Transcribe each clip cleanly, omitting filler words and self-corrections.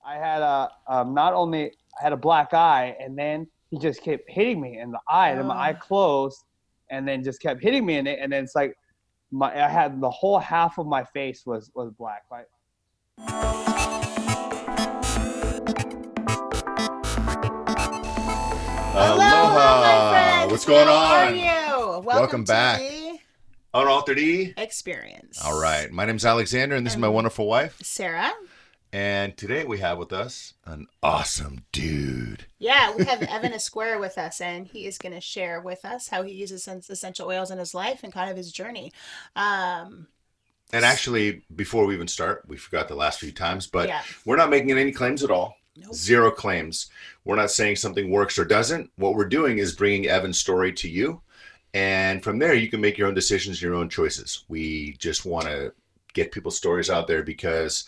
I had not only I had a black eye, and then he just kept hitting me in the eye, and then my eye Oh, closed, and then just kept hitting me in it, and then it's like I had the whole half of my face was black. Like, aloha, my Aloha! What's friends. going How are on? you? Welcome Welcome to back. the Unaltered E. All experience. right. My name's Alexander, and this is my I'm wonderful wife. Sarah. And today we have with us an awesome dude. Yeah, we have Evan Esguerra with us, and he is going to share with us how he uses essential oils in his life and kind of his journey. Um, And actually, before we even start, we forgot the last few times, but yeah. we're not making any claims at all. Nope. Zero claims. We're not saying something works or doesn't. What we're doing is bringing Evan's story to you. And from there, you can make your own decisions, your own choices. We just want to get people's stories out there because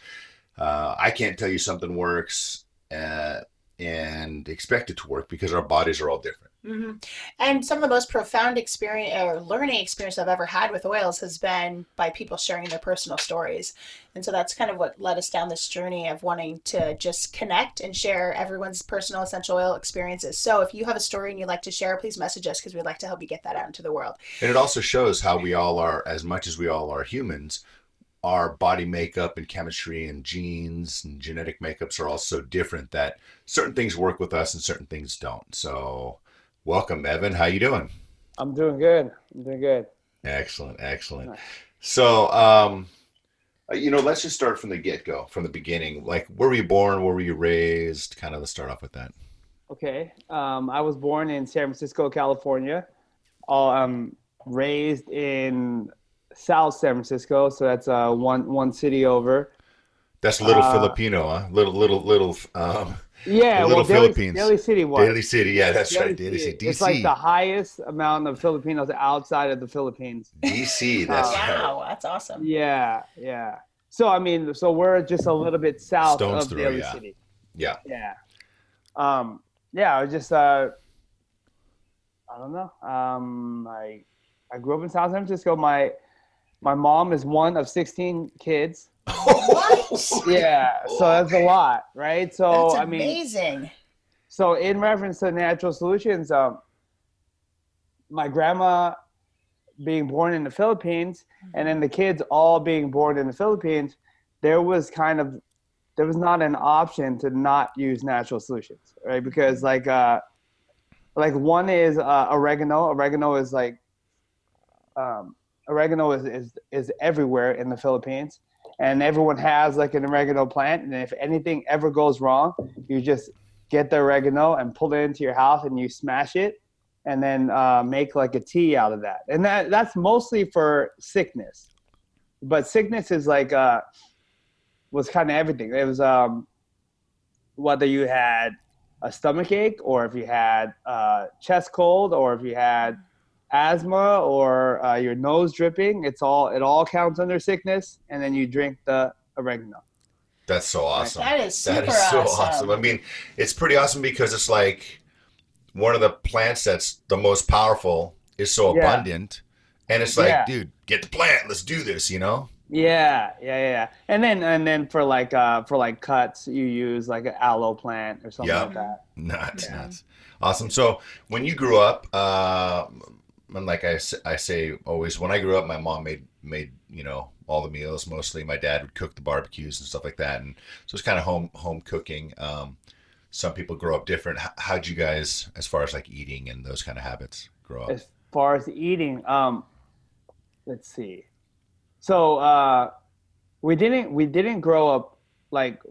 I can't tell you something works and expect it to work because our bodies are all different. hmm And some of the most profound experience or learning experience I've ever had with oils has been by people sharing their personal stories. And so that's kind of what led us down this journey of wanting to just connect and share everyone's personal essential oil experiences. So if you have a story and you'd like to share, please message us because we'd like to help you get that out into the world. And it also shows how we all are, as much as we all are humans, our body makeup and chemistry and genes and genetic makeups are all so different that certain things work with us and certain things don't. So, welcome, Evan. How you doing? I'm doing good. I'm doing good. Excellent, excellent. Nice. So, let's just start from the get-go, from the beginning. Like, where were you born? Where were you raised? Kind of let's start off with that. Okay. I was born in San Francisco, California. Raised in South San Francisco, so that's one city over. That's a little Uh, Filipino, huh? Little, the yeah, well, little Philippines. Daly City Daly was. City, yeah, that's right. Daly Daly City. City, It's like the DC, highest amount of Filipinos outside of the Philippines. DC. Oh, That's Um, right. wow. That's awesome. yeah, yeah. So I mean, so we're just a little bit south Stone's of throw, Daly yeah, City. yeah. Yeah. Yeah. I was just I don't know. I grew up in South San Francisco. My mom is one of 16 kids. What? Yeah, so that's a lot, right? That's So I mean, amazing. so in reference to natural solutions, my grandma being born in the Philippines, and then the kids all being born in the Philippines, there was kind of there was not an option to not use natural solutions, right? Because like one is oregano. Oregano is like oregano is everywhere in the Philippines, and everyone has like an oregano plant. And if anything ever goes wrong, you just get the oregano and pull it into your house, and you smash it, and then make like a tea out of that. And that's mostly for sickness, but sickness is like was kind of everything. It was whether you had a stomach ache, or if you had chest cold, or if you had asthma, or your nose dripping. It all counts under sickness, and then you drink the oregano. That's so Right? awesome. That is That super is so awesome. I awesome. mean, it's pretty awesome because it's like one of the plants that's the most powerful is so Yeah, abundant. And it's like, yeah, dude, get the plant. Let's do this, you know? yeah. And then for like cuts, you use like an aloe plant or something like Yep. hmm that. Nuts, Yeah. hmm nuts. Awesome. So when you grew up, and like I say always, when I grew up, my mom made all the meals. Mostly, my dad would cook the barbecues and stuff like that, and so it's kind of home cooking. Some people grow up different. How'd you guys, as far as like eating and those kind of habits, grow up? As far as eating, let's see. So we didn't grow up like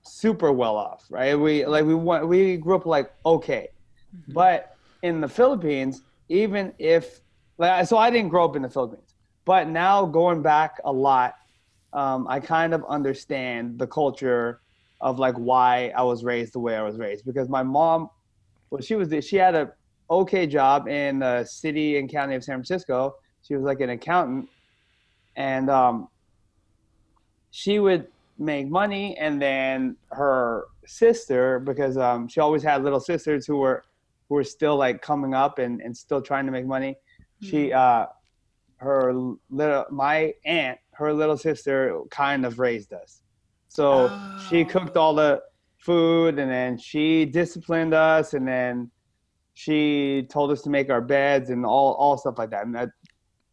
super well off, right? We grew up like okay, hmm but in the Philippines, even if like so I didn't grow up in the Philippines, but now going back a lot, I kind of understand the culture of like why I was raised the way I was raised, because my mom, well, she had a okay job in the city and county of San Francisco. She was like an accountant, and she would make money, and then her sister, because she always had little sisters who were still like coming up and still trying to make money. She her little my aunt, her little sister, kind of raised us. So she Oh. cooked all the food, and then she disciplined us, and then she told us to make our beds and all stuff like that. And that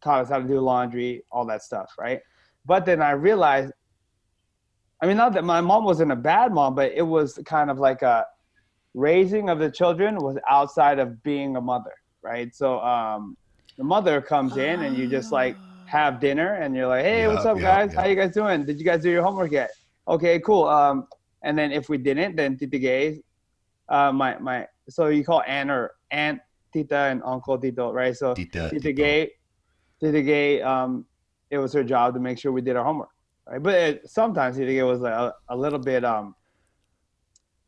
taught us how to do laundry, all that stuff, right? But then I realized, I mean, not that my mom wasn't a bad mom, but it was kind of like a raising of the children was outside of being a mother, right? So the mother comes in and you just like Oh. have dinner and you're like, hey, what's Yep, up, yep, guys? How yep. you guys doing? Did you guys do your homework yet? Okay, cool. And then if we didn't, then Tita Gay, my so you call aunt Tita and uncle Tito, right? So Tita, Tita Tito. Gay, Tita Gay, it was her job to make sure we did our homework, right? But sometimes Tita Gay was like a little bit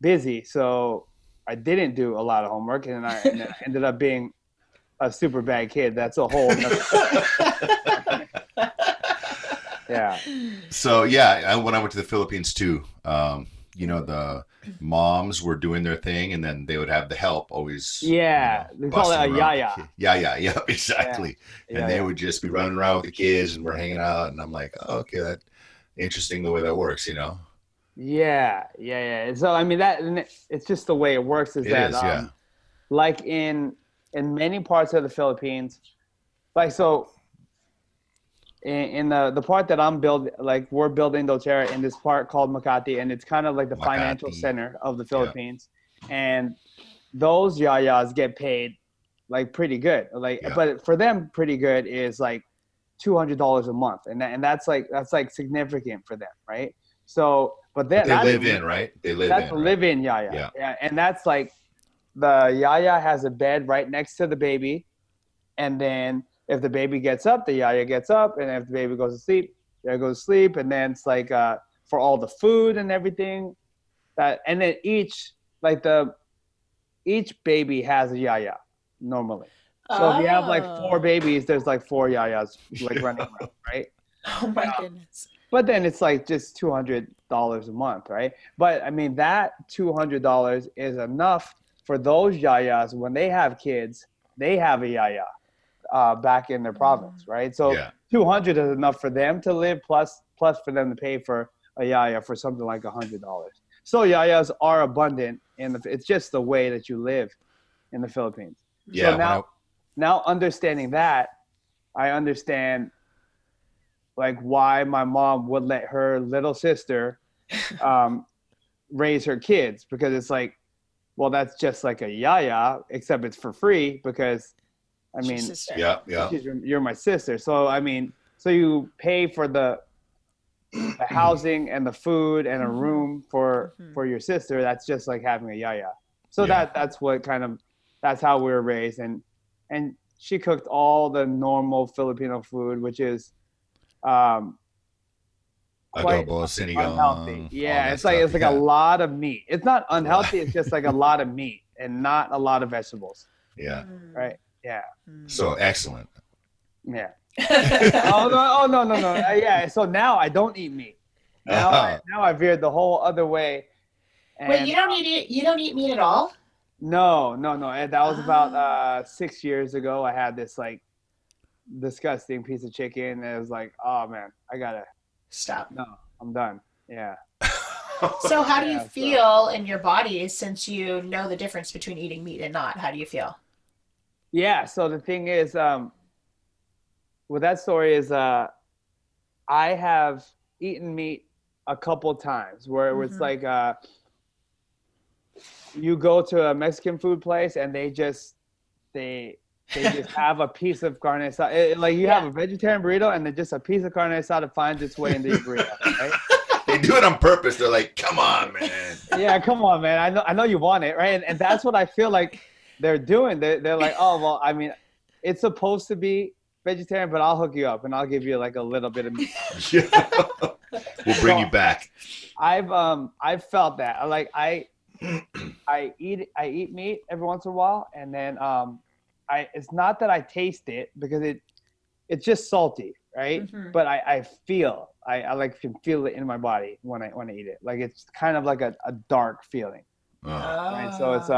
busy, so I didn't do a lot of homework, and I ended up being a super bad kid. That's a whole yeah. So yeah, when I went to the Philippines too, the moms were doing their thing, and then they would have the help always, Yeah, they call it busting a around with yaya. the kid. Yeah, Yeah, exactly. And they yeah, would just be running around with the kids, and we're hanging out, and I'm like, oh, okay, that interesting the way that works. yeah. So I mean it's just the way it works. Is It that is, yeah. like in many parts of the Philippines, like so in the part that I'm building, like we're building doTERRA in this part called Makati, and it's kind of like the financial Makati. center of the Yeah. Philippines, and those yayas get paid like pretty good. Like, Yeah. but for them, pretty good is like $200 a month, and that's like significant for them, right? So, but But then they live in, right? They live that's in, a right? live-in yaya, Yeah. yeah, and that's like the yaya has a bed right next to the baby, and then if the baby gets up, the yaya gets up, and if the baby goes to sleep, yaya goes to sleep, and then it's like for all the food and everything that, and then each baby has a yaya normally. So if you have like four Oh. babies, there's like four yayas like running around, right? Oh my goodness. But then it's like just $200 a month, right? But I mean that $200 is enough for those yayas when they have kids. They have a yaya back in their province, right? So Yeah. 200 is enough for them to live, plus for them to pay for a yaya for something like $100. So yayas are abundant, and it's just the way that you live in the Philippines. Yeah. So now understanding that, I understand like why my mom would let her little sister raise her kids, because it's like, well, that's just like a yaya, except it's for free because I She's mean, sister. Yeah. you're my sister. So I mean, so you pay for the housing and the food and a room for your sister. That's just like having a yaya. So Yeah. that's what kind of that's how we were raised, and she cooked all the normal Filipino food, which is um, quite Adobo, unhealthy. sinigang, all Yeah, that it's like stuff. a Yeah. lot of meat. It's not unhealthy. Right. It's just like a lot of meat and not a lot of vegetables. Yeah. Right? Yeah. So excellent. Yeah. Oh no. Yeah. So now I don't eat meat. Now I veered the whole other way. And Wait, you don't eat meat at all? no. And that was about Oh. 6 years ago. I had this like disgusting piece of chicken. And it was like, oh man, I gotta Stop. no, I'm done. Yeah. So how do you Yeah. So feel in your body since you know the difference between eating meat and not? How do you feel? yeah. So the thing is, with that story is, I have eaten meat a couple times where it's like you go to a Mexican food place and they just have a piece of carne asada. Like you have Yeah. a vegetarian burrito and then just a piece of carne asada finds its way into your burrito, right? They do it on purpose. They're like, come on, man. Yeah, come on, man. I know you want it, right? And that's what I feel like they're doing. They're like, oh well, I mean, it's supposed to be vegetarian, but I'll hook you up and I'll give you like a little bit of meat. Yeah. We'll bring So you back. I've felt that. I eat meat every once in a while, and then it's not that I taste it because it's just salty, right? But I feel I like can feel it in my body when I eat it. Like it's kind of like a dark feeling, right? So it's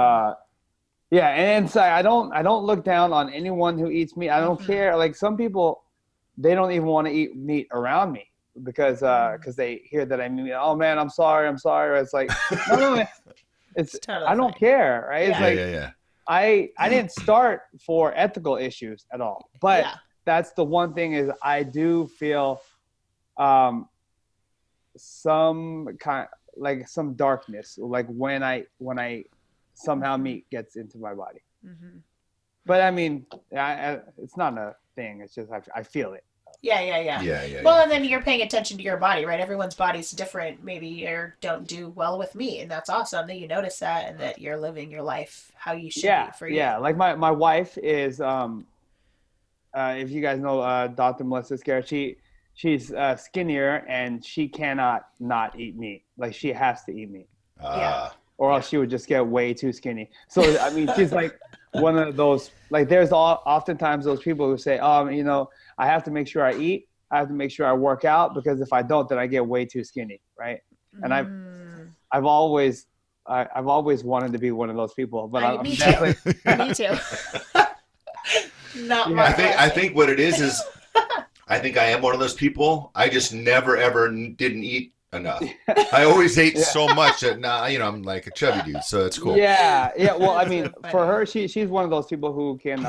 yeah, and so I don't look down on anyone who eats meat. I don't care. Like some people, they don't even want to eat meat around me. because they hear that I mean, oh man, I'm sorry. It's like, no, it's totally I don't fine. care, right? It's Yeah. like Yeah. I didn't start for ethical issues at all, but Yeah. that's the one thing is I do feel some kind like some darkness, like when I somehow meat gets into my body. Mm-hmm. But I mean, it's not a thing. It's just I feel it. Yeah. Well, and then you're paying attention to your body, right? Everyone's body's different. Maybe you don't do well with meat, and that's awesome that you notice that and that you're living your life how you should be for you. Yeah. Like my wife is if you guys know Dr. Melissa Esguerra, she's skinnier and she cannot not eat meat. Like she has to eat meat, or else she would just get way too skinny. So I mean, she's like one of those. Like there's oftentimes those people who say, you know, I have to make sure I eat. I have to make sure I work out because if I don't, then I get way too skinny, right? And I've always wanted to be one of those people, but I'm me definitely too. Me too. Not Yeah. I think what it is I think I am one of those people. I just never ever didn't eat enough. I always ate so much that now you know I'm like a chubby dude, so it's cool. Yeah. Well, I That's mean, so funny. for her, she's one of those people who can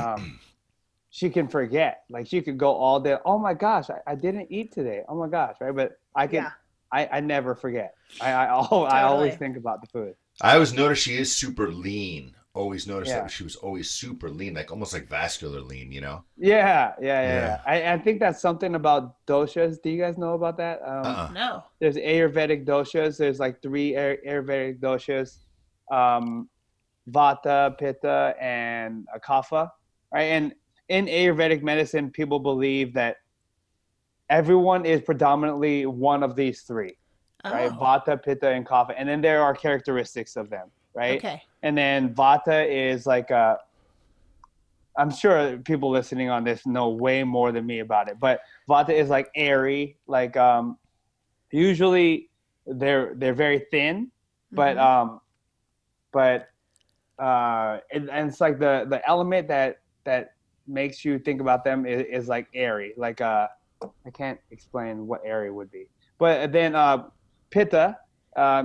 she can forget. Like she could go all day. Oh my gosh, I didn't eat today. Oh my gosh, right? But I can. Yeah. I never forget. I always Totally. think about the food. I always noticed she is super lean. Always noticed Yeah. that she was always super lean, like almost like vascular lean, you know? Yeah. I think that's something about doshas. Do you guys know about that? No. There's Ayurvedic doshas. There's like 3 Ayurvedic doshas, Vata, Pitta, and Kapha, right? And in Ayurvedic medicine, people believe that everyone is predominantly one of these 3, right? Oh. Vata, Pitta, and Kapha. And then there are characteristics of them, right? Okay. And then Vata is like I'm sure people listening on this know way more than me about it, but Vata is like airy, like usually they're very thin, but and it's like the element that makes you think about them is like airy, like I can't explain what airy would be, but then Pitta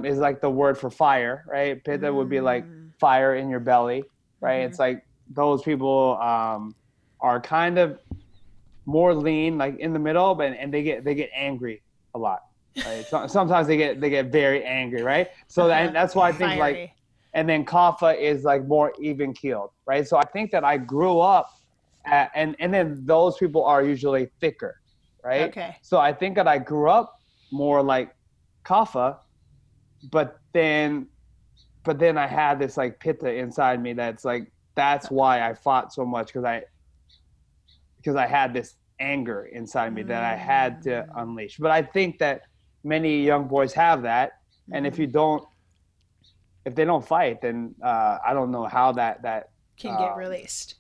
is like the word for fire, right? Pitta would be like fire in your belly, right? It's like those people are kind of more lean, like in the middle, but and they get angry a lot. Right? So, sometimes they get very angry, right? So that's why I think Fiery. like, and then Kapha is like more even keeled, right? So I think that I grew up, and then those people are usually thicker, right? Okay. So I think that I grew up more like Kapha, but then I had this like Pitta inside me that's why I fought so much because I had this anger inside me that I had to unleash. But I think that many young boys have that, and if they don't fight, then I don't know how that Can get released.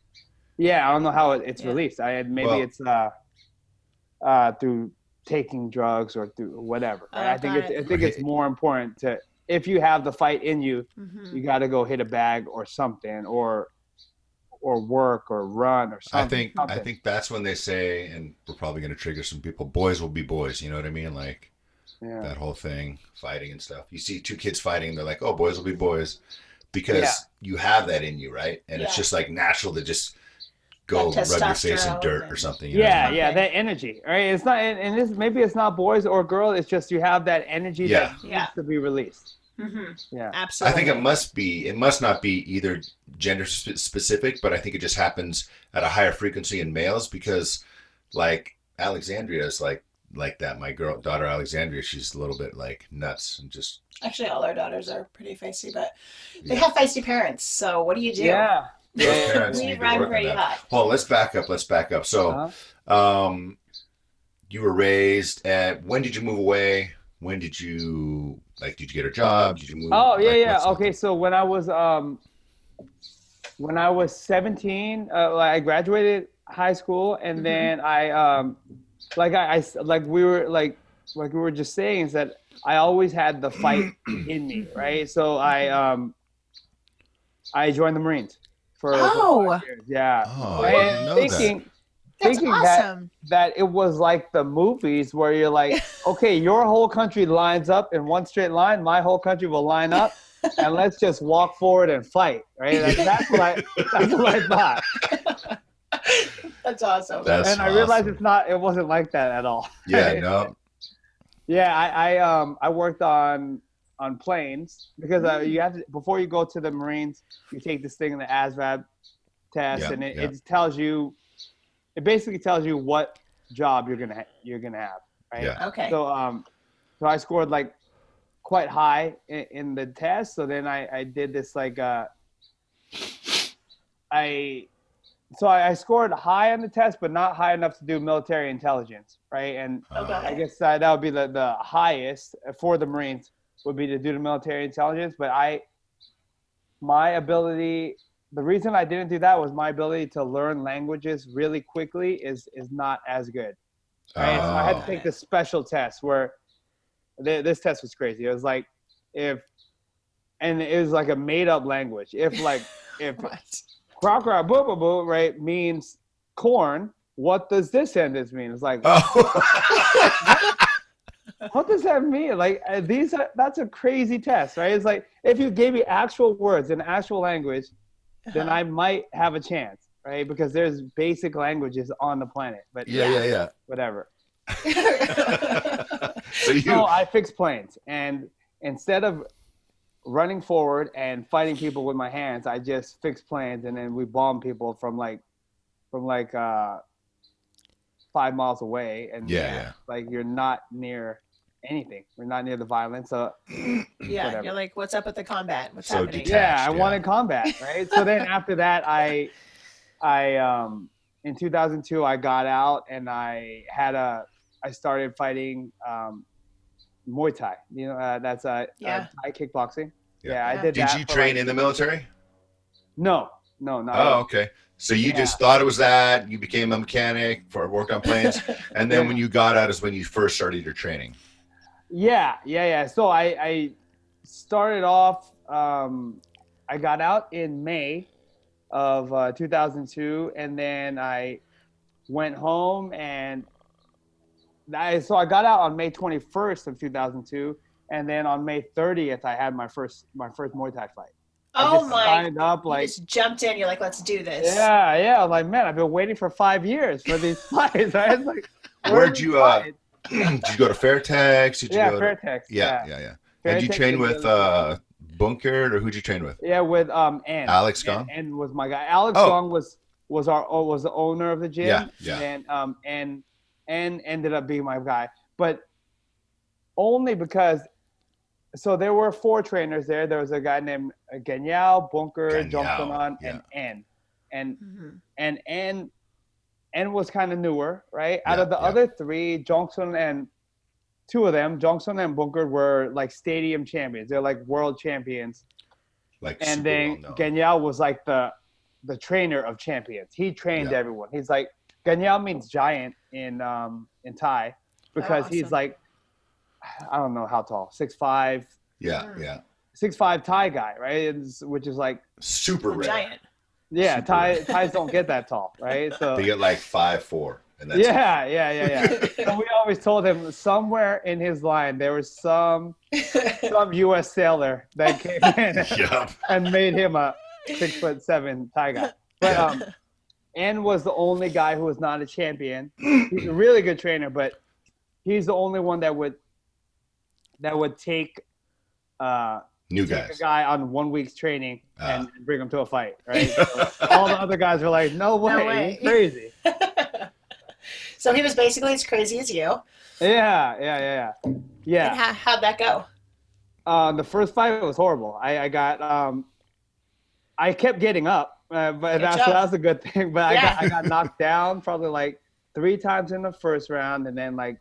Yeah, I don't know how it's Yeah. released. It's through taking drugs or through whatever. Right? Oh, I think got it. it's more important to, if you have the fight in you, you got to go hit a bag or something, or work or run or something. I think that's when they say, and we're probably going to trigger some people, boys will be boys. You know what I mean? Like that whole thing, fighting and stuff. You see 2 kids fighting, they're like, oh, boys will be boys, because you have that in you, right? And it's just like natural to just go That rub your face in testosterone dirt and- or something. You know what I mean? That energy, right? It's not, and this maybe it's not boys or girls. It's just you have that energy that needs to be released. Yeah, I Absolutely. think it must not be either gender specific, but I think it just happens at a higher frequency in males because, like, Alexandria is like that. My daughter Alexandria, she's a little bit like nuts and just. Actually, all our daughters are pretty feisty, but they have feisty parents. So what do you do? yeah. Those parents We need to run work on pretty that. hot. Well, let's back up. So, you were raised at. When did you move away? When did you get a job? Did you move? Oh yeah, like, yeah. what's Okay, so when I was 17, I graduated high school, and then I we were just saying, is that I always had the fight in me, right? So I joined the Marines for 5 years. Yeah. Oh, I didn't know that. That's thinking awesome. that it was like the movies where you're like, okay, your whole country lines up in one straight line, my whole country will line up, and let's just walk forward and fight, right? That's what I thought. That's awesome. That's And I realized awesome. it wasn't like that at all. Yeah, no. Yeah, I worked on planes because you have to, before you go to the Marines, you take this thing in the ASVAB test, Yeah, and yeah. it basically tells you what job you're gonna have, right? Yeah. Okay. So I scored like quite high in the test. So then I did this like I scored high on the test, but not high enough to do military intelligence, right? And Okay. I guess that would be the highest for the Marines would be to do the military intelligence. But my ability, the reason I didn't do that was my ability to learn languages really quickly is not as good, right? So I had to Oh. take this special test where this test was crazy. It was like and it was like a made up language. If What? Crocra boo boo boo, right, means corn, what does this sentence mean? It's like, Oh. what does that mean? Like that's a crazy test, right? It's like if you gave me actual words in actual language, then I might have a chance, right? Because there's basic languages on the planet, but Yeah. whatever. So So I fixed planes, and instead of running forward and fighting people with my hands, I just fixed planes, and then we bombed people from like 5 miles away, and Yeah. like you're not near anything. We're not near the violence. So Yeah, whatever. you're like, what's up with the combat? What's So happening? detached. I wanted combat, right? So then after that, I in 2002 I got out and I started fighting Muay Thai. You know, that's Thai kickboxing. Yeah. I did Did that. you train in the military? No, not at Oh, all. okay. So you just thought it was that. You became a mechanic for work on planes, and then when you got out is when you first started your training. Yeah. So I started off. I got out in May of 2002, and then I went home and I got out on May 21st of 2002, and then on May 30th I had my first Muay Thai fight. I just signed up You like just jumped in. You're like, let's do this. yeah. I'm like, man, I've been waiting for 5 years for these fights. I was like, Where'd you did you go to Fairtex? Did you go to Fairtex. Yeah. And you Fairtex train was with really Bunkert, or who'd you train with? Yeah, with Ann. Alex Gong? Ann was my guy. Alex Oh. Gong was the owner of the gym. Yeah. And ended up being my guy, but only because. So there were 4 trainers there. There was a guy named Ganyao, Bunker, Johnson, and Ann. And Ann was kind of newer, right? Out of the other 3, Johnson and 2 of them, Johnson and Bunker, were like stadium champions. They're like world champions. Like, and super then well known. Ganyao was like the trainer of champions. He trained everyone. He's like, Ganyao means giant in Thai because he's like, I don't know how tall, 6'5". Yeah. 6'5" Thai guy, right? Which is like Super rare. Giant. Yeah, Super Thais don't get that tall, right? So They get like 5'4", and that's yeah. So we always told him somewhere in his line there was some U.S. sailor that came in and made him a 6'7" Thai guy. But Ann was the only guy who was not a champion. He's a really good trainer, but he's the only one that would take new take guys. a guy on 1 week's training and bring him to a fight, right? So all the other guys were like, no way. You're crazy. So he was basically as crazy as you. Yeah. And how'd that go? The first fight was horrible. I kept getting up, but that's a good thing. But I got knocked down probably like 3 times in the first round, and then like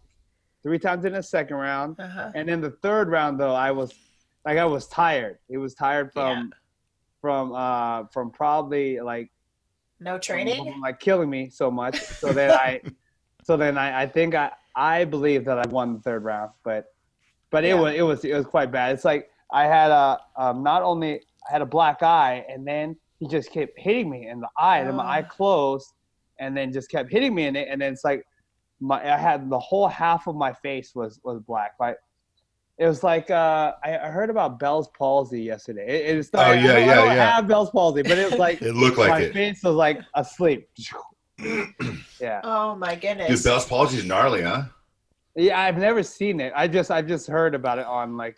3 times in the second round, and then the third round though I was tired. It was tired from probably like no training, from, like killing me so much. So then I think I believe that I won the third round, but it was quite bad. It's like I had not only I had a black eye, and then he just kept hitting me in the eye, and my eye closed, and then just kept hitting me in it. And then it's like I had the whole half of my face was black. Like it was like I heard about Bell's palsy yesterday. It's not, Oh yeah, I yeah, don't yeah. have Bell's palsy, but it was like It looked like my it. face was like asleep. Yeah. Oh my Dude, goodness. Bell's palsy is gnarly, huh? Yeah, I've never seen it. I've just heard about it on like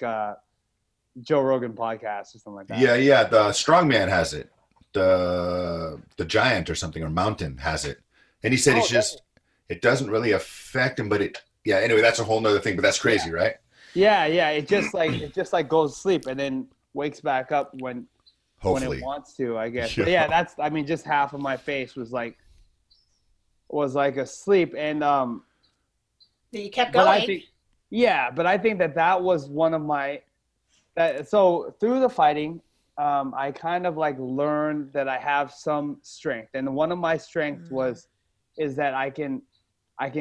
Joe Rogan podcast or something like that. Yeah, yeah. The strongman has it. The giant or something or mountain has it, and he said it's just it doesn't really affect him, but it yeah. Anyway, that's a whole nother thing, but that's crazy, right? Yeah. It just like goes to sleep and then wakes back up when Hopefully. it wants to, I guess. Yeah. But yeah, that's just half of my face was like asleep, and You kept but going. I think that was one of my so through the fighting, I kind of like learned that I have some strength, and one of my strengths is that I can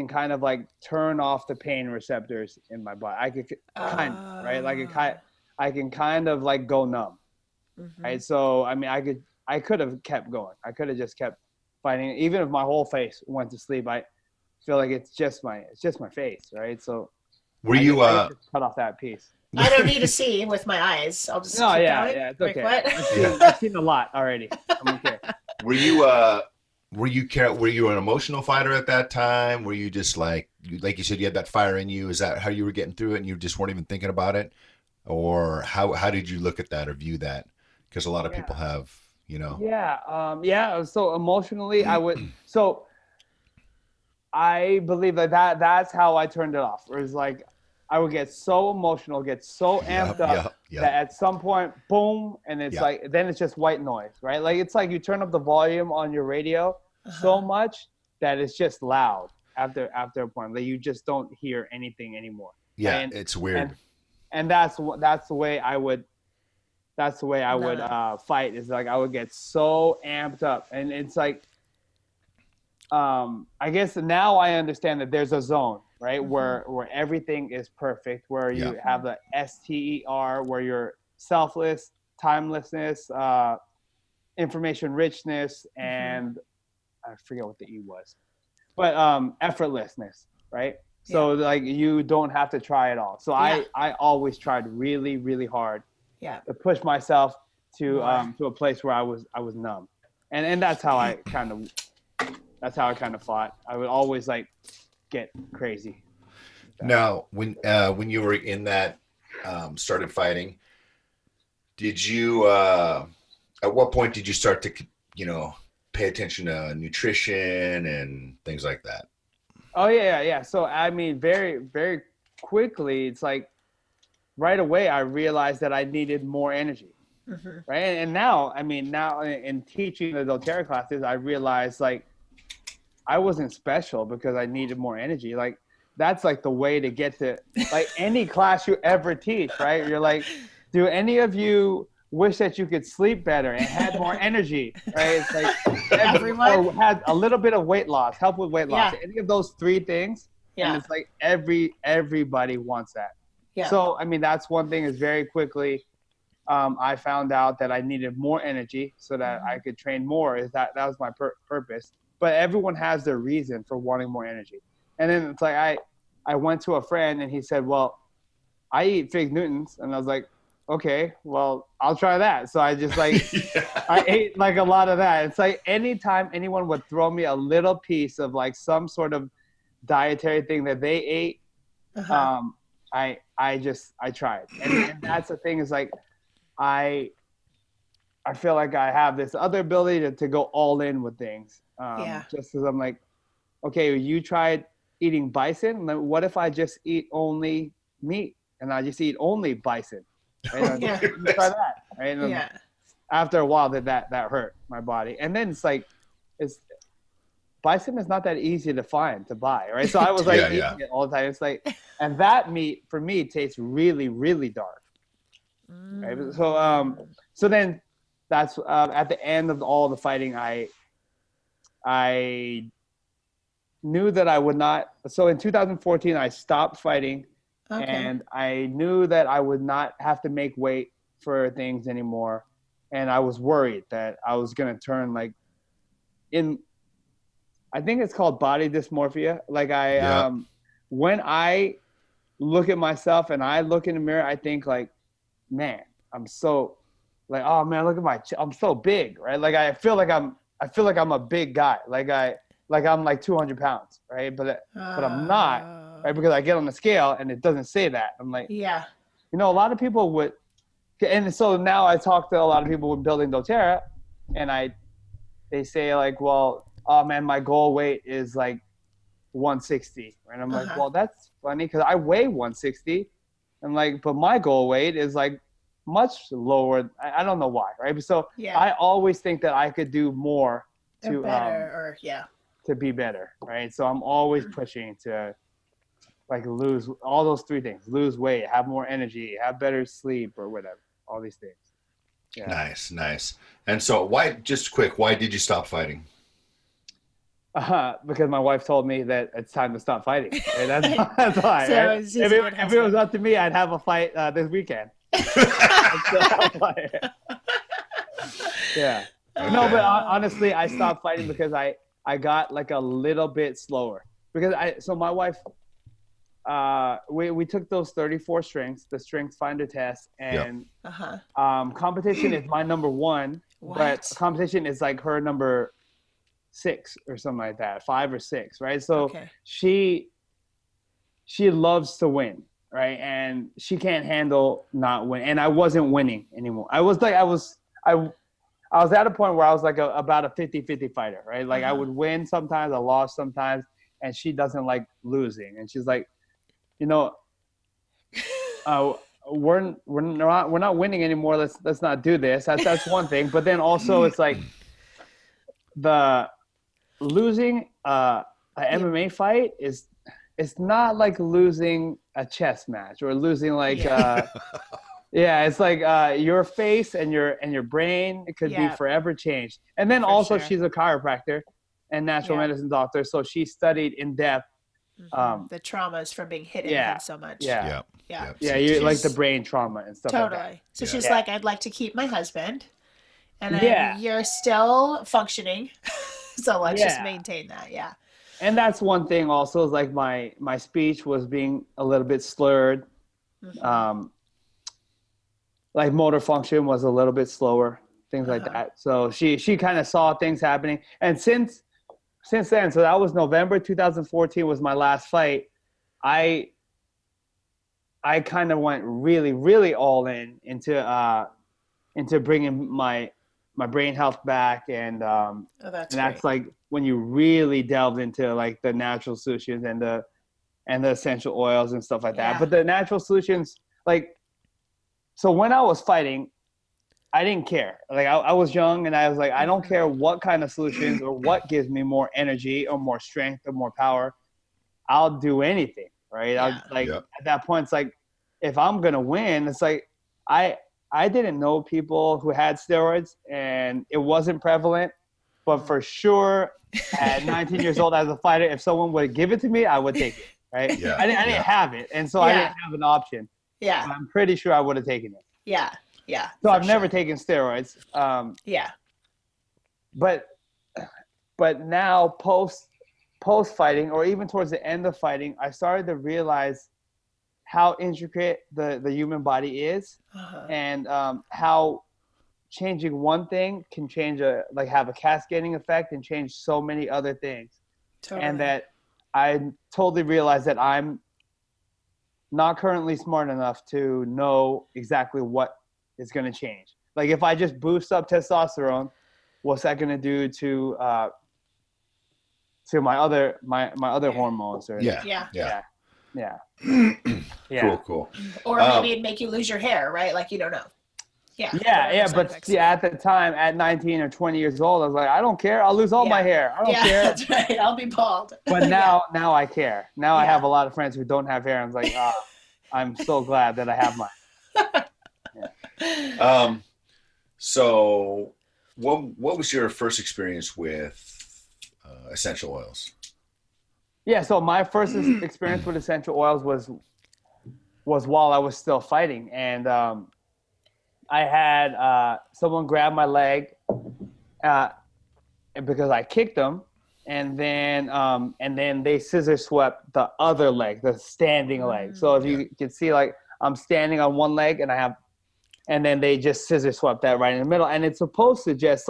kind of like turn off the pain receptors in my body. I could right, like I can kind of like go numb, right? So I mean, I could have kept going. I could have just kept fighting, even if my whole face went to sleep. I feel like it's just my face, right? So Were you I just cut off that piece. I don't need to see with my eyes. I'll just keep going. It's okay. What? I've seen a lot already. I'm okay. were you an emotional fighter at that time? Were you just like you said, you had that fire in you? Is that how you were getting through it, and you just weren't even thinking about it, or how did you look at that or view that? Because a lot of people have, you know. Yeah. So emotionally, I believe that's how I turned it off. It was like I would get so emotional, get so amped up that at some point, boom, and it's like then it's just white noise, right? Like it's like you turn up the volume on your radio so much that it's just loud after a point. Like you just don't hear anything anymore. Yeah, and, it's weird. And that's the way I would fight, is like I would get so amped up, and it's like I guess now I understand that there's a zone, right, where everything is perfect, where you have the STER, where you're selfless, timelessness, information richness, and I forget what the E was, but effortlessness, right? So like you don't have to try it all. So I always tried really, really hard to push myself to a place where I was numb, and that's how I kind of fought. I would always like get crazy. Now, when you were in that started fighting, did you at what point did you start to pay attention to nutrition and things like that? Oh yeah. So I mean, very, very quickly, it's like right away I realized that I needed more energy, right? And now in teaching the doTERRA classes, I realized like I wasn't special because I needed more energy. Like that's like the way to get to like any class you ever teach, right? You're like, do any of you wish that you could sleep better and had more energy, right? It's like everyone, or had a little bit of weight loss, help with weight loss. Any of those three things, and it's like everybody wants that. So I mean, that's one thing. Is very quickly I found out that I needed more energy so that I could train more. That was my purpose. But everyone has their reason for wanting more energy. And then it's like I went to a friend and he said, well, I eat fig Newtons. And I was like, okay, well, I'll try that. So I just like, I ate like a lot of that. It's like anytime anyone would throw me a little piece of like some sort of dietary thing that they ate, I tried. And that's the thing, is like, I feel like I have this other ability to go all in with things. Just because I'm like, okay, you tried eating bison. What if I just eat only meat and I just eat only bison? Right? Try that. Right? And after a while, that hurt my body. And then it's like, bison is not that easy to find, to buy, right? So I was like eating it all the time. It's like, and that meat for me tastes really, really dark. Right? So then that's at the end of all the fighting, I knew that I would not. So in 2014, I stopped fighting, and I knew that I would not have to make weight for things anymore. And I was worried that I was going to turn like I think it's called body dysmorphia. Like Yeah. when I look at myself and I look in the mirror, I think like, man, I'm so like, oh man, look at I'm so big, right? Like I feel like I'm a big guy. Like I'm like 200 pounds, right? But I'm not, right? Because I get on the scale and it doesn't say that. I'm like, Yeah. you know, a lot of people would, and so now I talk to a lot of people with building doTERRA, and they say like, well, oh man, my goal weight is like 160, and I'm like, well, that's funny because I weigh 160, and like, but my goal weight is like much lower. I don't know why, right? So Yeah. I always think that I could do more Or to better, or yeah. to be better, right? So I'm always pushing to like lose all those three things: lose weight, have more energy, have better sleep, or whatever. All these things. Yeah. Nice. And so why did you stop fighting? Because my wife told me that it's time to stop fighting. Right? That's why. So Right? he's If a good it was husband. up to me, I'd have a fight this weekend. Yeah. Okay. No, but honestly, I stopped fighting because I got like a little bit slower. Because so my wife, we took those 34 strengths, the strength finder test, and competition is my number one, but competition is like her number 6 or something like that, 5 or 6, right? So she loves to win, right? And she can't handle not win. And I wasn't winning anymore. I was at a point where I was like about a 50-50 fighter, right? Like I would win sometimes, I lost sometimes, and she doesn't like losing. And she's like, you know, we're not winning anymore. Let's not do this. That's one thing. But then also it's like the losing an MMA fight it's not like losing a chess match or losing like it's like your face and your brain could be forever changed. And then also she's a chiropractor and natural medicine doctor, so she studied in depth the traumas from being hit in the head so much. Yeah, She's like the brain trauma and stuff like that. So she's like, I'd like to keep my husband, and you're still functioning, so let's just maintain that. And that's one thing also, is like my speech was being a little bit slurred. Like motor function was a little bit slower, things like that. So she kind of saw things happening. And since then, so that was November 2014 was my last fight. I kind of went really, really all into bringing my brain health back, and that's like when you really delved into like the natural solutions and the essential oils and stuff like that. But the natural solutions, like, so when I was fighting, I didn't care. Like I was young and I was like, I don't care what kind of solutions or what gives me more energy or more strength or more power. I'll do anything, right? At that point, it's like, if I'm gonna win, it's like I didn't know people who had steroids, and it wasn't prevalent. But for sure, at 19 years old as a fighter, if someone would give it to me, I would take it, right? I didn't have it, and so I didn't have an option. But I'm pretty sure I would have taken it. So I've never taken steroids. But now post fighting, or even towards the end of fighting, I started to realize how intricate the human body is, and how changing one thing can change have a cascading effect and change so many other things. And that I totally realized that I'm not currently smart enough to know exactly what is going to change. Like if I just boost up testosterone, what's that going to do to my other hormones? Or Cool. Or maybe it'd make you lose your hair, right? Like you don't know. But at the time, at 19 or 20 years old, I was like, I don't care. I'll lose all my hair. I don't care. That's right. I'll be bald. But now I care. Now I have a lot of friends who don't have hair. I was like, I'm so glad that I have mine. So what was your first experience with essential oils? So my first experience with essential oils was while I was still fighting. And I had someone grab my leg because I kicked them, and then they scissor swept the other leg, the standing leg. So if you can see, like, I'm standing on one leg and then they just scissor swept that right in the middle, and it's supposed to just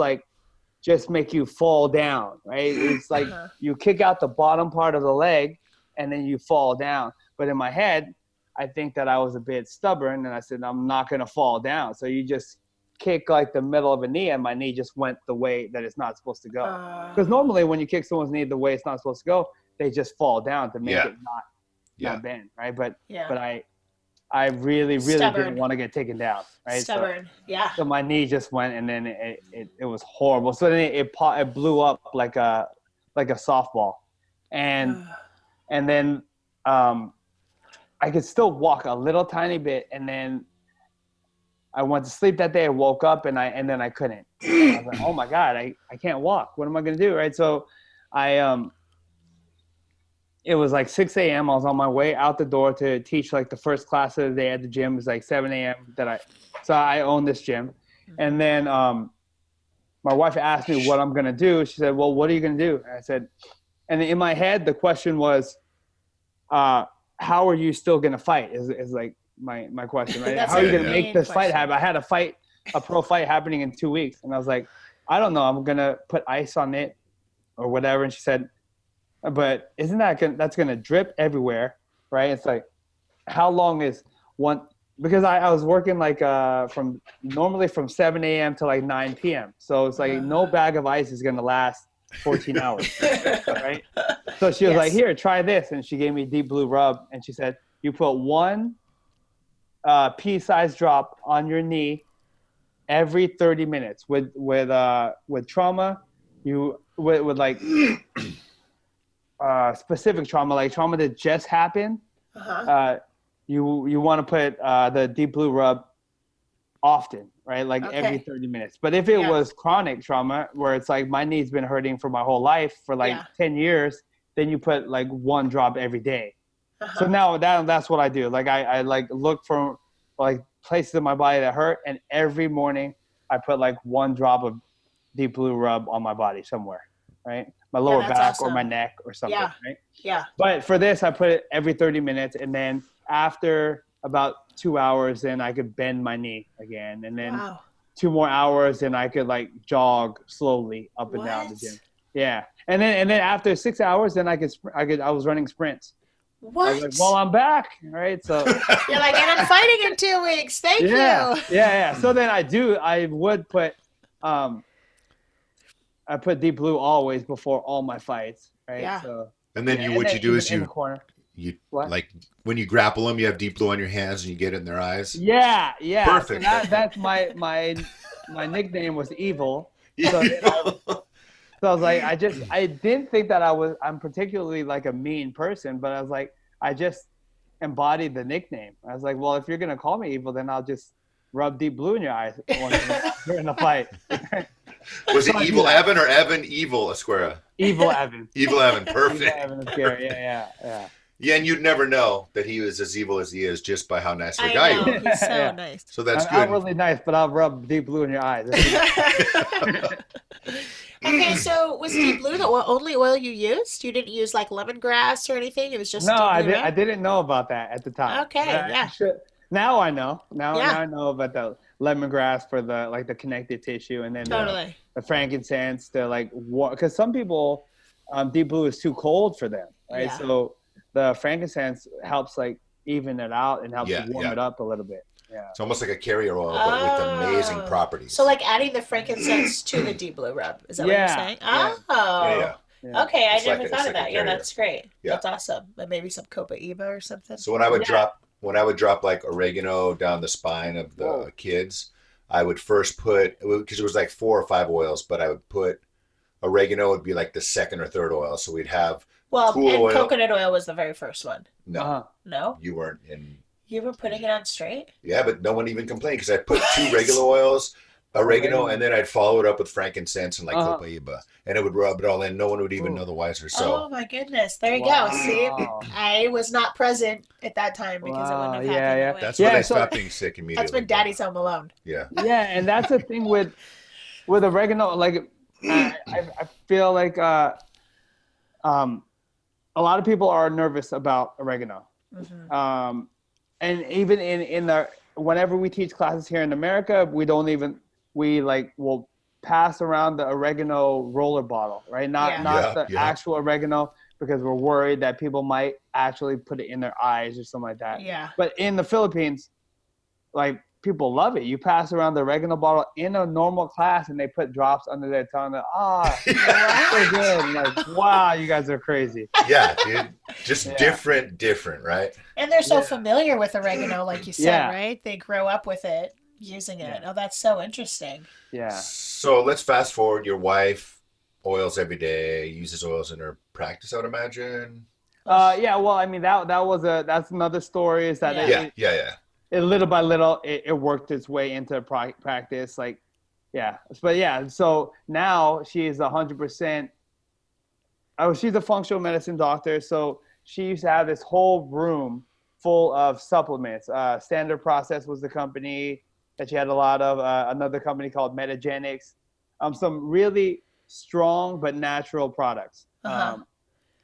make you fall down, right? It's like you kick out the bottom part of the leg and then you fall down. But in my head, I think that I was a bit stubborn, and I said, I'm not going to fall down. So you just kick like the middle of a knee, and my knee just went the way that it's not supposed to go. Because normally when you kick someone's knee the way it's not supposed to go, they just fall down to make it not bend, right? But I really didn't want to get taken down, right? Stubborn, So my knee just went, and then it was horrible. So then it blew up like a softball, and then I could still walk a little tiny bit, and then I went to sleep that day. I woke up and then I couldn't. I was like, oh my God, I can't walk. What am I gonna do, right? So it was like 6 a.m. I was on my way out the door to teach like the first class of the day at the gym. It was like 7 a.m. So I own this gym. And then my wife asked me what I'm going to do. She said, well, what are you going to do? And I said, and in my head, the question was, how are you still going to fight is like my question, right? How are you going to make this fight happen? I had a pro fight happening in 2 weeks. And I was like, I don't know. I'm going to put ice on it or whatever. And she said, but isn't that's going to drip everywhere, right? It's like, how long is one? Because I was working like from 7 a.m. to like 9 p.m. So it's like no bag of ice is going to last 14 hours, right? So she was like, here, try this. And she gave me Deep Blue Rub. And she said, you put one pea-sized drop on your knee every 30 minutes. With trauma, with like specific trauma, like trauma that just happened, you want to put the Deep Blue Rub often, right? Like every 30 minutes. But if it was chronic trauma, where it's like my knee's been hurting for my whole life for like 10 years, then you put like one drop every day. So now that's what I do. Like I like look for like places in my body that hurt, and every morning I put like one drop of Deep Blue Rub on my body somewhere, right? My lower back or my neck or something, right? Yeah. But for this, I put it every 30 minutes, and then after about 2 hours, then I could bend my knee again, and then 2 more hours, and I could like jog slowly up and down the gym. Yeah, and then after 6 hours, then I was running sprints. What? I was like, well, I'm back, right? So you're like, and I'm fighting in 2 weeks. Thank you. Yeah. So then I would put I put Deep Blue always before all my fights, right? Yeah. So, and then what you do is you what? When you grapple them, you have Deep Blue on your hands and you get it in their eyes. Yeah. Perfect. So that's my nickname was Evil. So, so I was like, I didn't think that I'm particularly like a mean person, but I was like, I just embodied the nickname. I was like, well, if you're gonna call me Evil, then I'll just rub Deep Blue in your eyes during the fight. Was it Evil Evan or Evan Evil Esguerra? Evil Evan. Evil Evan, perfect. Evil Evan Esguerra, yeah. Yeah, and you'd never know that he was as evil as he is just by how nice of a guy you are. He's so nice. So that's good. I'm really nice, but I'll rub Deep Blue in your eyes. Okay, so was Deep Blue the only oil you used? You didn't use like lemongrass or anything? It was just I didn't know about that at the time. Okay, Now I know. Now I know about the lemongrass for the like the connective tissue, and then the frankincense, because some people Deep Blue is too cold for them, right? Yeah. So the frankincense helps like even it out and helps warm it up a little bit. Yeah. It's almost like a carrier oil, but with amazing properties. So like adding the frankincense to the Deep Blue Rub. Is that what you're saying? Yeah. Okay, I never thought of that. Yeah, that's great. Yeah. That's awesome. But maybe some Copaiba or something. So when I would drop like oregano down the spine of the kids, I would first put, because it was like 4 or 5 oils, but I would put oregano would be like the second or third oil. So we'd have cool oil. Coconut oil was the very first one. No. No? You weren't in. You were putting it on straight? Yeah, but no one even complained because I put 2 regular oils, oregano, and then I'd follow it up with frankincense and like copaiba, and it would rub it all in. No one would even know the wiser. So. Oh my goodness! There you go. See, I was not present at that time because it wouldn't have happened. Yeah. That's when I stopped being sick immediately. That's when Daddy's home alone. Yeah. Yeah, and that's the thing with oregano. Like, I feel like a lot of people are nervous about oregano. Mm-hmm. And even in the whenever we teach classes here in America, we'll pass around the oregano roller bottle, right? Not Yeah. not Yeah, the yeah. actual oregano, because we're worried that people might actually put it in their eyes or something like that. Yeah. But in the Philippines, like, people love it. You pass around the oregano bottle in a normal class, and they put drops under their tongue. So good. I'm like, wow, you guys are crazy. Yeah, dude. Just Yeah. different, right? And they're so Yeah. familiar with oregano, like you said, Yeah. right? They grow up with it, using it. Yeah. Oh, that's so interesting. Yeah. So let's fast forward. Your wife oils every day, uses oils in her practice, I would imagine. Yeah. Well, I mean, that's another story. Is that Yeah. Yeah. it little by little it worked its way into practice. Like, yeah. But yeah. So now she's 100%. Oh, she's a functional medicine doctor. So she used to have this whole room full of supplements. Standard Process was the company that she had a lot of. Another company called Metagenics. Some really strong but natural products. Uh-huh.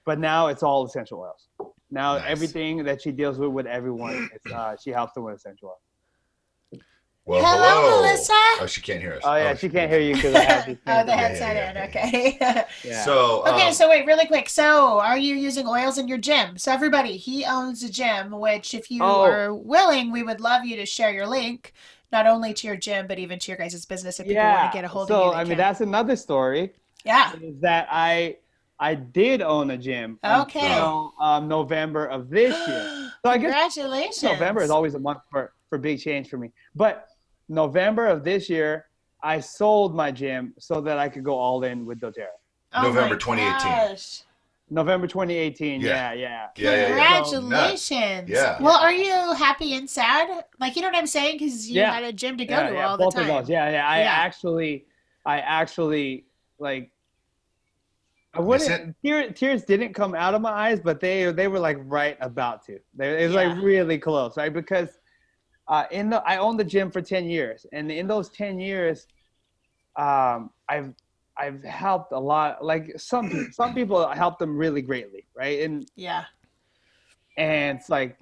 But now it's all essential oils. Now Nice. everything that she deals with everyone, she helps them with essential oils. Well, Hello, Melissa. Oh, she can't hear us. Oh yeah, she can't hear you because I have these. Oh, the things. headset yeah. in. Okay. Yeah. So, Okay, so wait, really quick. So, are you using oils in your gym? So, everybody, he owns a gym, which, if you are willing, we would love you to share your link, not only to your gym, but even to your guys' business if people want to get a hold of you. So I mean, that's another story. Yeah. Is that I did own a gym Okay. until November of this year. So I guess Congratulations. November is always a month for big change for me. But November of this year, I sold my gym so that I could go all in with doTERRA. Oh November my 2018. gosh. November 2018. Yeah. Yeah. Congratulations. Yeah. Well, are you happy and sad? Like, you know what I'm saying? Because you had a gym to go to all the both time. of those. Yeah. I actually like. I wouldn't. Tears didn't come out of my eyes, but they were like right about to. It was like really close, right? Because I owned the gym for 10 years, and in those 10 years, I've helped a lot. Like some people I helped them really greatly, right? And it's like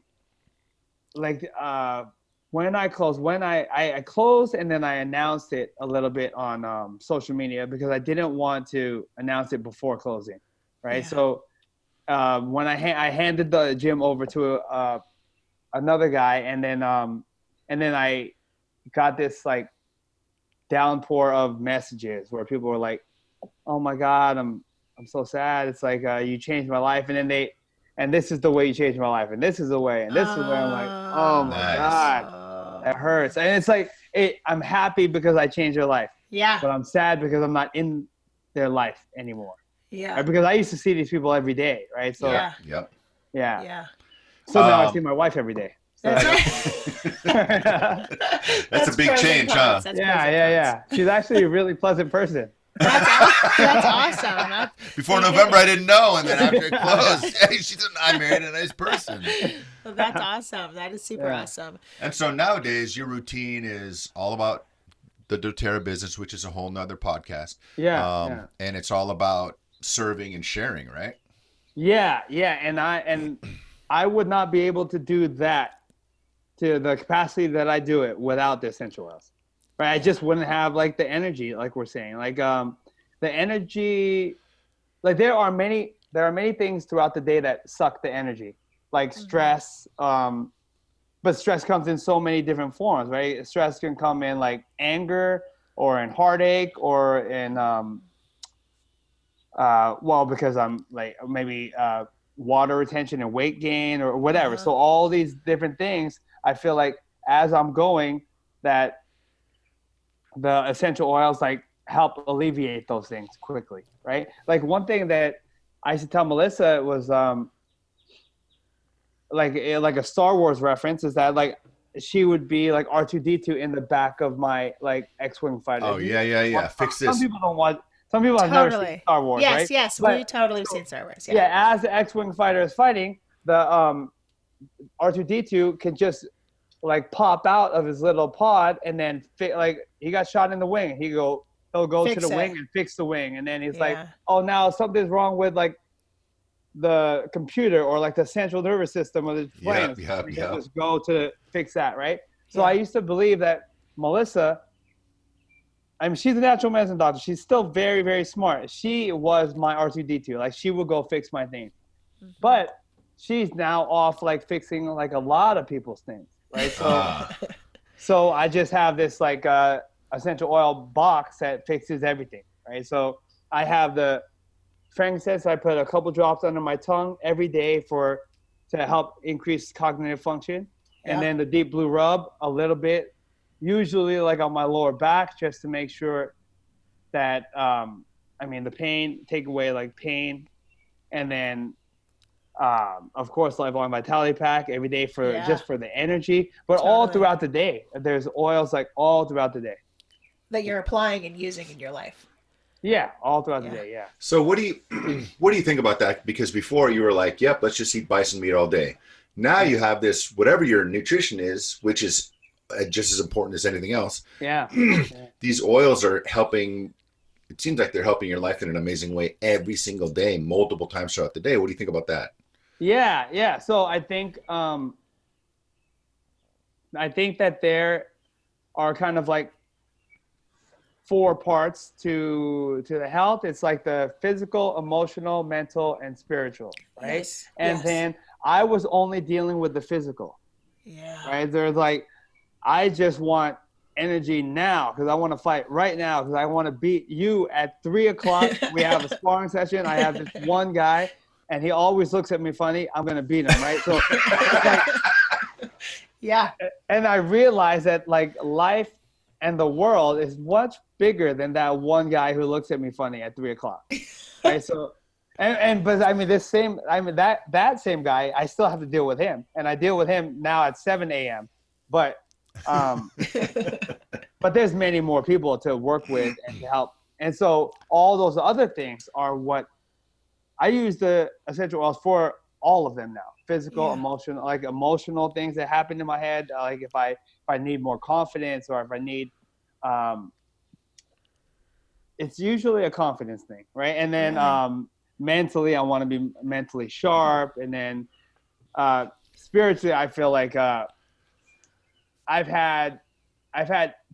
when I closed, and then I announced it a little bit on social media because I didn't want to announce it before closing, right? So when I handed the gym over to another guy, and then I got this like downpour of messages where people were like, "Oh my God, I'm so sad. It's like you changed my life," and this is the way you changed my life, and this is the way, and this is the way. I'm like, oh my God, that hurts. And it's like, I'm happy because I changed their life. Yeah. But I'm sad because I'm not in their life anymore. Yeah. Right? Because I used to see these people every day, right? So Yeah. So now I see my wife every day. So That's a big change, huh? Yeah. She's actually a really pleasant person. That's awesome. Before November, I didn't know, and then after it closed, hey, I married a nice person. Well, that's awesome. That is super awesome. And so nowadays, your routine is all about the doTERRA business, which is a whole nother podcast. Yeah. And it's all about serving and sharing, right? Yeah. And I would not be able to do that to the capacity that I do it without the essential oils. Right, I just wouldn't have like the energy, like we're saying, like the energy. Like there are many things throughout the day that suck the energy, like stress. But stress comes in so many different forms, right? Stress can come in like anger, or in heartache, or in because I'm like maybe water retention and weight gain or whatever. So all these different things, I feel like as I'm going, that the essential oils like help alleviate those things quickly, right? Like one thing that I used to tell Melissa was like a Star Wars reference is that like she would be like R2-D2 in the back of my like X-Wing fighter. Oh yeah. Fix this. Some people have never seen Star Wars, right? Yes, we totally have seen Star Wars. Yeah, as the X-Wing fighter is fighting, the R2-D2 can just like pop out of his little pod, and then like he got shot in the wing. He'll go to the wing and fix the wing, and then he's like, oh, now something's wrong with like the computer or like the central nervous system of the plane. We can just go to fix that, right? So I used to believe that Melissa, I mean, she's a natural medicine doctor. She's still very, very smart. She was my R2D2. Like, she would go fix my thing. But she's now off, like, fixing, like, a lot of people's things, right? So I just have this, like, essential oil box that fixes everything, right? So I have the frankincense. I put a couple drops under my tongue every day to help increase cognitive function. And then the deep blue rub a little bit, usually like on my lower back, just to make sure that, the pain, take away like pain. And then, of course, Life Long Vitality Pack every day just for the energy, but all throughout the day. There's oils like all throughout the day that you're applying and using in your life. Yeah, all throughout the day. Yeah. So what do you think about that? Because before you were like, yep, let's just eat bison meat all day. Now you have this, whatever your nutrition is, which is just as important as anything else. Yeah. These oils are helping. It seems like they're helping your life in an amazing way every single day, multiple times throughout the day. What do you think about that? Yeah. So I think that there are kind of like 4 parts to the health. It's like the physical, emotional, mental, and spiritual, right? Yes. And then I was only dealing with the physical. Yeah. Right? There's like, I just want energy now because I want to fight right now because I want to beat you at 3:00. We have a sparring session. I have this one guy, and he always looks at me funny. I'm gonna beat him, right? So, like, yeah. And I realized that like life and the world is much bigger than that one guy who looks at me funny at 3:00. Right? So, but I mean, that same guy, I still have to deal with him, and I deal with him now at 7 a.m. But but there's many more people to work with and to help, and so all those other things are what I use the essential oils for. All of them now, physical, emotional, like emotional things that happen in my head, like if I need more confidence or if I need it's usually a confidence thing, right? And then mentally, I want to be mentally sharp. And then spiritually, I feel like I've had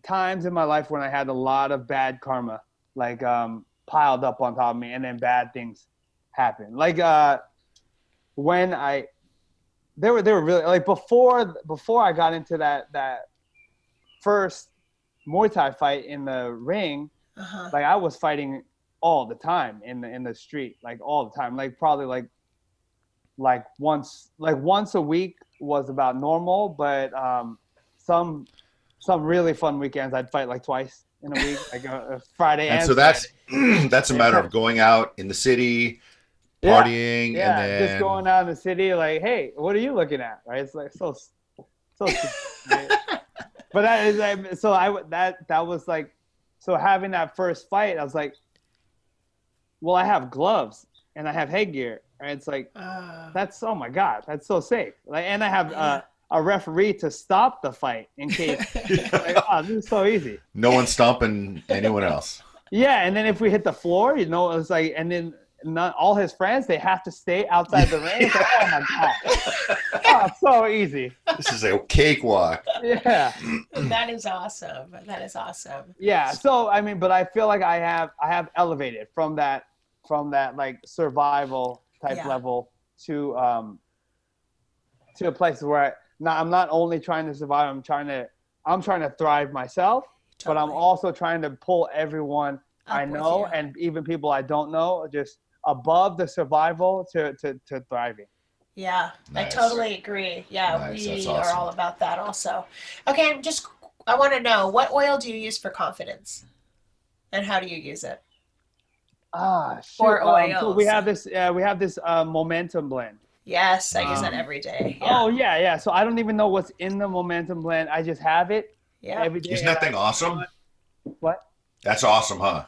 times in my life when I had a lot of bad karma, like piled up on top of me, and then bad things happen. Like when they were really like before I got into that first Muay Thai fight in the ring. Like I was fighting all the time in the street, like all the time, like probably like once a week was about normal, but some really fun weekends I'd fight like twice in a week, like a Friday and so Saturday. that's a matter of going out in the city, partying, and then just going out in the city, like, hey, what are you looking at, right? It's like so right? But that is that was like. So having that first fight, I was like, well, I have gloves and I have headgear. Right? It's like, that's, oh my God, that's so safe. Like, and I have a referee to stop the fight in case. Like, oh, this is so easy. No one's stomping anyone else. Yeah, and then if we hit the floor, it's like, and then not all his friends, they have to stay outside the ring. It's like, oh my God. Oh, it's so easy. This is a cakewalk. Yeah. That is awesome. Yeah. So I mean, but I feel like I have elevated from that like survival type level to a place where I'm not only trying to survive, I'm trying to thrive myself, but I'm also trying to pull everyone I know and even people I don't know just above the survival to thriving. Yeah, nice. I totally agree. Yeah, nice. We awesome. Are all about that also. Okay, I want to know, what oil do you use for confidence? And how do you use it? Or oils. So we have this momentum blend. Yes, I use that every day. Yeah. Oh yeah. So I don't even know what's in the momentum blend. I just have it every day. Isn't that thing awesome? What? That's awesome, huh?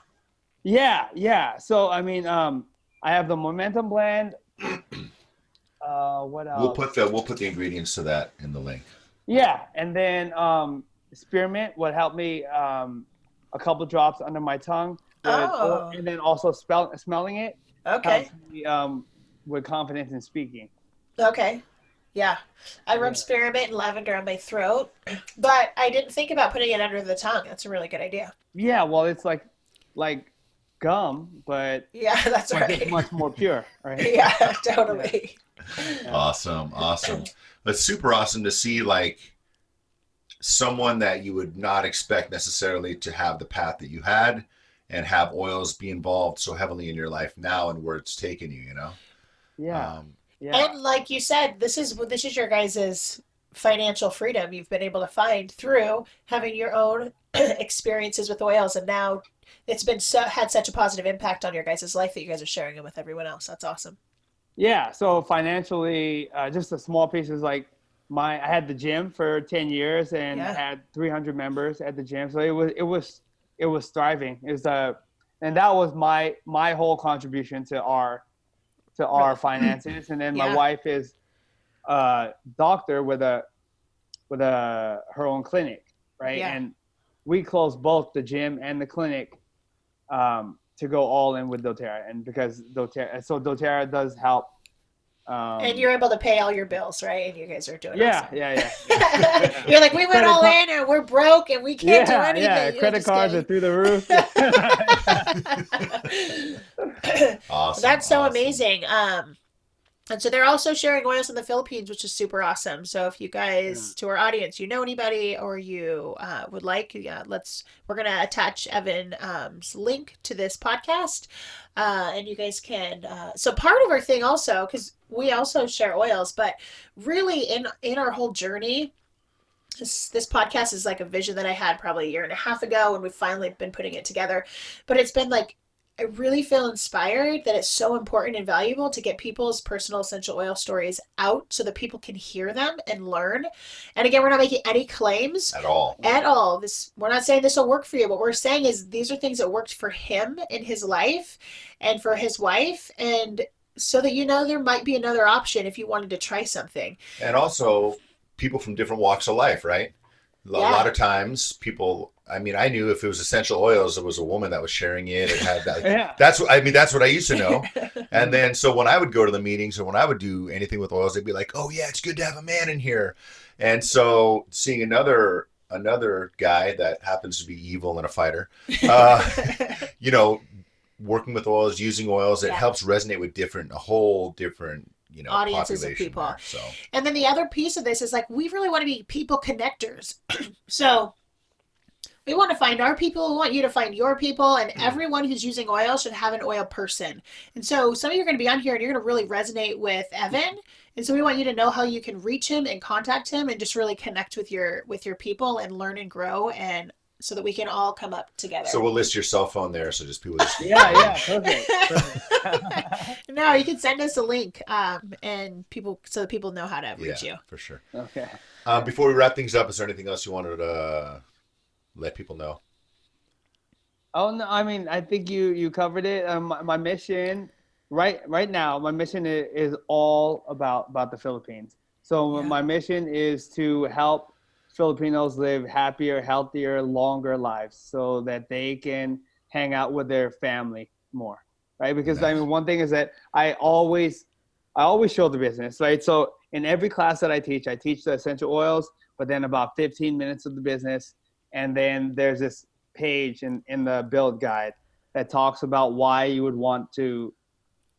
Yeah. So I mean, I have the momentum blend. What else? We'll put the ingredients to that in the link. Yeah, and then spearmint would help me a couple drops under my tongue. And then also smelling it. Okay. Helps me, with confidence in speaking. Okay. Yeah. I rub Yeah. spearmint and lavender on my throat, but I didn't think about putting it under the tongue. That's a really good idea. Yeah, well, it's like gum, Yeah, that's but just right. much more pure, right? Yeah, Yeah, totally. yeah, Awesome, awesome. That's super awesome to see, like, someone that you would not expect necessarily to have the path that you had and have oils be involved so heavily in your life now and where it's taken you, you know? yeah, Um, yeah, And like you said, this is your guys's financial freedom you've been able to find through having your own experiences with oils, and now it's been had such a positive impact on your guys' life that you guys are sharing it with everyone else. That's awesome. yeah. So financially, just a small piece is like I had the gym for 10 years and Yeah. had 300 members at the gym. So it was thriving. And that was my whole contribution to our Really. finances. And then my Yeah. wife is a doctor with her own clinic, right? Yeah. And we closed both the gym and the clinic to go all in with doTERRA, and because doTERRA does help. And Um, you're able to pay all your bills, right? And you guys are doing yeah, awesome. yeah, yeah, yeah, yeah. You're like, we went Credit all card, in and we're broke and we can't do yeah, yeah. anything. You're Credit just cards are kidding. through the roof. awesome, That's so awesome. amazing. And so they're also sharing oils in the Philippines, which is super awesome. So if you Yeah, guys, to our audience, you know anybody or you would like, yeah, we're gonna attach Evan's link to this podcast, and you guys can. So part of our thing also, because we also share oils, but really in our whole journey, this podcast is like a vision that I had probably a year and a half ago, and we've finally been putting it together. But it's been like I really feel inspired that it's so important and valuable to get people's personal essential oil stories out so that people can hear them and learn. And again, we're not making any claims At all. at all. This we're not saying this will work for you. What we're saying is these are things that worked for him in his life and for his wife, and so that you know there might be another option if you wanted to try something. And also people from different walks of life, right? A lot Yeah. of times people, I mean, I knew if it was essential oils, it was a woman that was sharing it. It had that. yeah, That's what I mean. That's what I used to know. And then, so when I would go to the meetings or when I would do anything with oils, they'd be like, "Oh yeah, it's good to have a man in here." And so, seeing another guy that happens to be evil and a fighter, uh, you know, working with oils, using oils, it Yeah. helps resonate with a whole different, Audiences of population people. there. So And then the other piece of this is like we really want to be people connectors. So we want to find our people. We want you to find your people, and everyone who's using oil should have an oil person. And so some of you are going to be on here and you're going to really resonate with Evan. And so we want you to know how you can reach him and contact him and just really connect with your people and learn and grow, and so that we can all come up together. So we'll list your cell phone there, so just people just yeah, yeah. Perfect, perfect. No, you can send us a link, and people so that people know how to yeah, reach you. for sure. Okay. Before we wrap things up, is there anything else you wanted to let people know? Oh no, I mean, I think you covered it. My mission right now, my mission is all about the Philippines. So Yeah. my mission is to help Filipinos live happier, healthier, longer lives, so that they can hang out with their family more, right? Because I Nice. mean, one thing is that I always show the business, right? So in every class that I teach the essential oils, but then about 15 minutes of the business, and then there's this page in the build guide that talks about why you would want to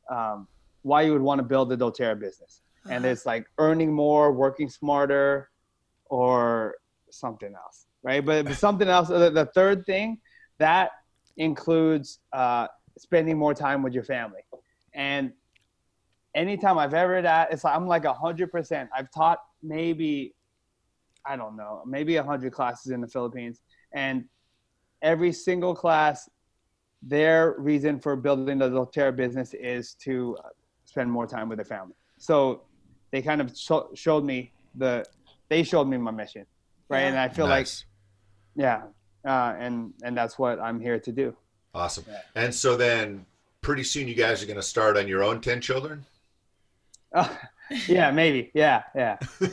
build a doTERRA business. And Uh-huh. it's like earning more, working smarter, or something else, right? But something else, the third thing, that includes spending more time with your family. And anytime I've ever that, it's like I'm like 100%. I've taught maybe, I don't know, maybe 100 classes in the Philippines, and every single class, their reason for building the doTERRA business is to spend more time with their family. So they kind of showed me my mission, right? Yeah. And I feel like, Nice. yeah, and that's what I'm here to do. Awesome. Yeah. And so then pretty soon you guys are going to start on your own 10 children? Yeah, maybe. Yeah.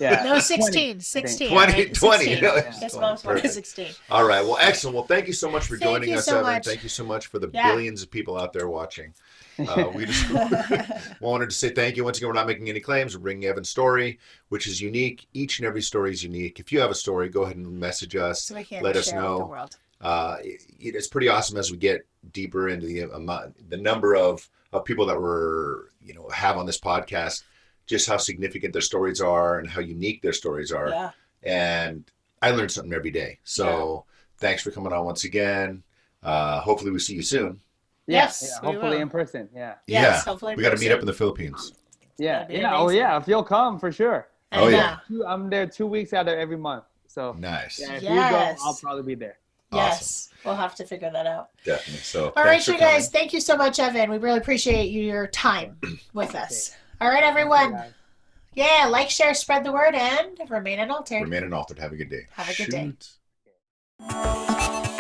No, 16. 16. 20, right? 20. 16. Yeah. Yes, mom's one is Perfect. 16. All right. Well, excellent. Well, thank you so much for Thank joining you us, so Evan. much. Thank you so much for the Yeah. billions of people out there watching. We just wanted to say thank you. Once again, we're not making any claims. We're bringing Evan's story, which is unique. Each and every story is unique. If you have a story, go ahead and message us. So we can Let us share with the know. world. It's pretty awesome as we get deeper into the number of people that we're have on this podcast, just how significant their stories are and how unique their stories are. Yeah. And I learn something every day. So thanks for coming on once again. Hopefully we see you soon. Yes, we hopefully will. in person. Yeah. Yes, hopefully we got to meet person. up in the Philippines. Yeah. That'd be Yeah. Oh amazing. yeah. If you'll come for sure. Oh, yeah. I'm there 2 weeks out of every month. So Nice. yeah, if you Yes. go, I'll probably be there. Yes, we'll have to figure that out. Definitely. So All right, thanks for you guys. coming. Thank you so much, Evan. We really appreciate your time with us. All right, everyone. Yeah, like, share, spread the word, and remain unaltered. Remain unaltered. Have a good day. Have a good day. Shoot.